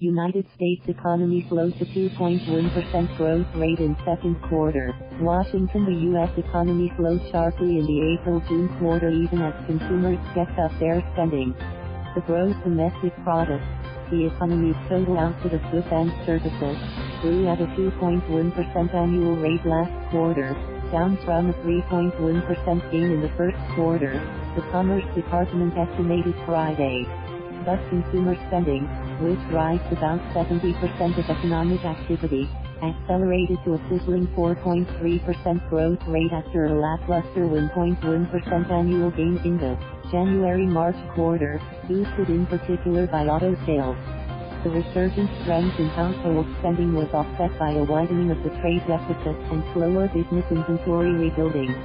United States economy slowed to 2.1% growth rate in second quarter. Washington, the U.S. economy slowed sharply in the April-June quarter even as consumers stepped up their spending. The gross domestic product, the economy's total output of goods and services, grew at a 2.1% annual rate last quarter, down from a 3.1% gain in the first quarter, the Commerce Department estimated Friday. But consumer spending, which drives about 70% of economic activity, accelerated to a sizzling 4.3% growth rate after a lackluster 1.1% annual gain in the January-March quarter, boosted in particular by auto sales. The resurgent strength in household spending was offset by a widening of the trade deficit and slower business inventory rebuilding.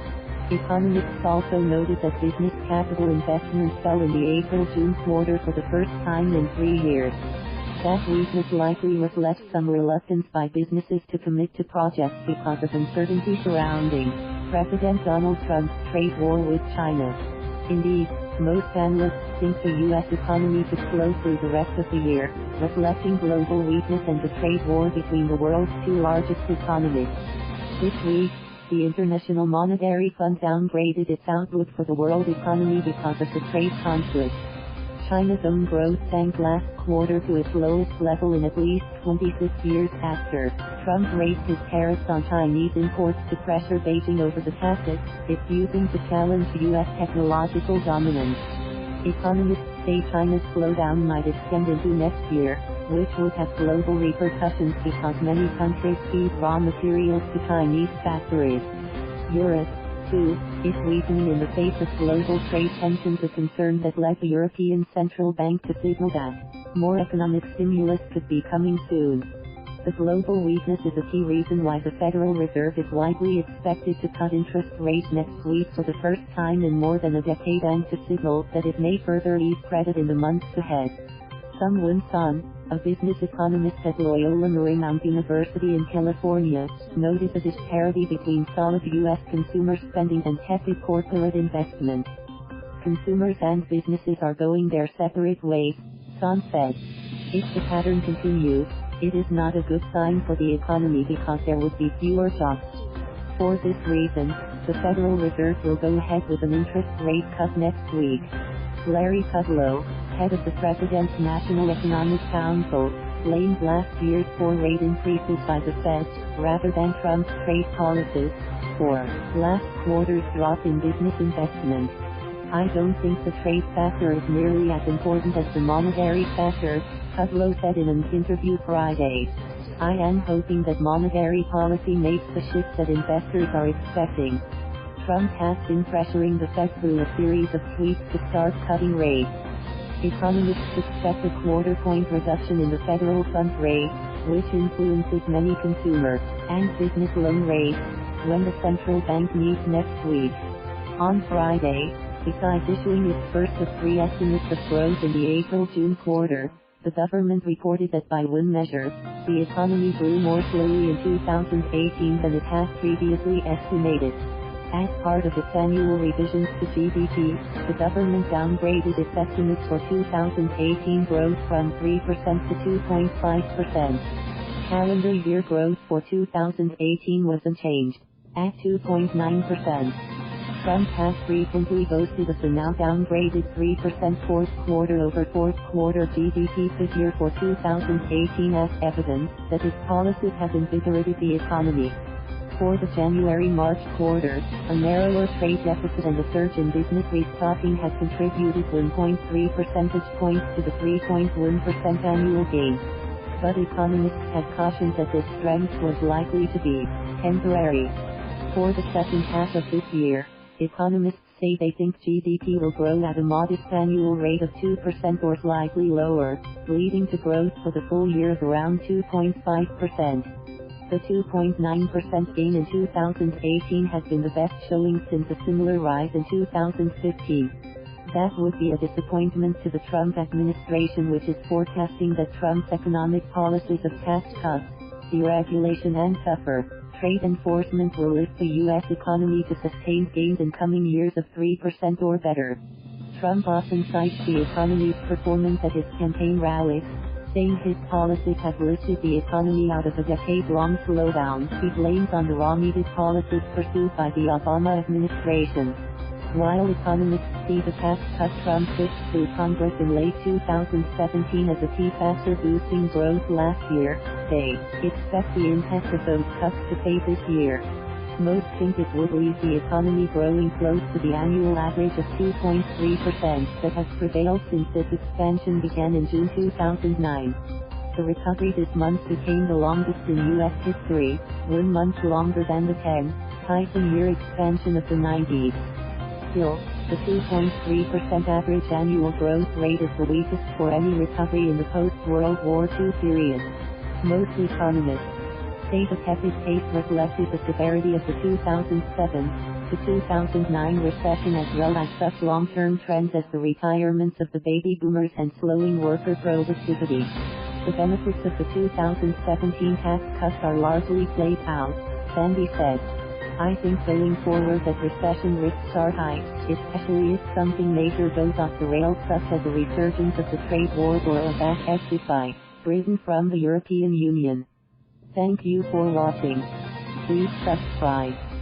Economists also noted that business capital investment fell in the April-June quarter for the first time in 3 years. That weakness likely reflects some reluctance by businesses to commit to projects because of uncertainty surrounding President Donald Trump's trade war with China. Indeed, most analysts think the U.S. economy could slow through the rest of the year, reflecting global weakness and the trade war between the world's two largest economies. This week, the International Monetary Fund downgraded its outlook for the world economy because of the trade conflict. China's own growth sank last quarter to its lowest level in at least 26 years after Trump raised his tariffs on Chinese imports to pressure Beijing over the tactics it's using to challenge U.S. technological dominance. Economists say China's slowdown might extend into next year, which would have global repercussions because many countries feed raw materials to Chinese factories. Europe, too, is weakening in the face of global trade tensions, a concern that led the European Central Bank to signal that more economic stimulus could be coming soon. The global weakness is a key reason why the Federal Reserve is widely expected to cut interest rates next week for the first time in more than a decade and to signal that it may further ease credit in the months ahead. Won Sohn, a business economist at Loyola Marymount University in California, noted the disparity between solid U.S. consumer spending and tepid corporate investment. Consumers and businesses are going their separate ways, Sohn said. If the pattern continues, it is not a good sign for the economy because there would be fewer jobs. For this reason, the Federal Reserve will go ahead with an interest rate cut next week. Larry Kudlow, head of the President's National Economic Council, blamed last year's 4 rate increases by the Fed, rather than Trump's trade policies, for last quarter's drop in business investment. I don't think the trade factor is nearly as important as the monetary factor, Kudlow said in an interview Friday. I am hoping that monetary policy makes the shift that investors are expecting. Trump has been pressuring the Fed through a series of tweets to start cutting rates. Economists expect a quarter-point reduction in the federal funds rate, which influences many consumer and business loan rates, when the central bank meets next week. On Friday, besides issuing its first of 3 estimates of growth in the April-June quarter, the government reported that by one measure, the economy grew more slowly in 2018 than it had previously estimated. As part of its annual revisions to GDP, the government downgraded its estimates for 2018 growth from 3% to 2.5%. Calendar year growth for 2018 was unchanged, at 2.9%. Trump has frequently boasted of the now-downgraded 3% fourth quarter GDP figure for 2018 as evidence that his policies have invigorated the economy. For the January-March quarter, a narrower trade deficit and a surge in business restocking had contributed 1.3 percentage points to the 3.1% annual gain. But economists had cautioned that this strength was likely to be temporary. For the second half of this year, economists say they think GDP will grow at a modest annual rate of 2% or slightly lower, leading to growth for the full year of around 2.5%. The 2.9% gain in 2018 has been the best showing since a similar rise in 2015. That would be a disappointment to the Trump administration, which is forecasting that Trump's economic policies of tax cuts, deregulation and tougher trade enforcement will lift the U.S. economy to sustained gains in coming years of 3% or better. Trump often cites the economy's performance at his campaign rallies, saying his policies have lifted the economy out of a decade-long slowdown. He blames on the wrong-headed policies pursued by the Obama administration. While economists see the tax cut Trump pushed through Congress in late 2017 as a key factor boosting growth last year, they expect the impact of those cuts to fade this year. Most think it would leave the economy growing close to the annual average of 2.3% that has prevailed since its expansion began in June 2009. The recovery this month became the longest in U.S. history, 1 month longer than the 10-year expansion of the 90s. Still, the 2.3% average annual growth rate is the weakest for any recovery in the post-World War II period. Most economists say the tepid pace reflected the severity of the 2007 to 2009 recession as well as such long-term trends as the retirements of the baby boomers and slowing worker productivity. The benefits of the 2017 tax cuts are largely played out, Sandy said. I think going forward that recession risks are high, especially if something major goes off the rails such as a resurgence of the trade war or a back exit by Britain from the European Union. Thank you for watching. Please subscribe.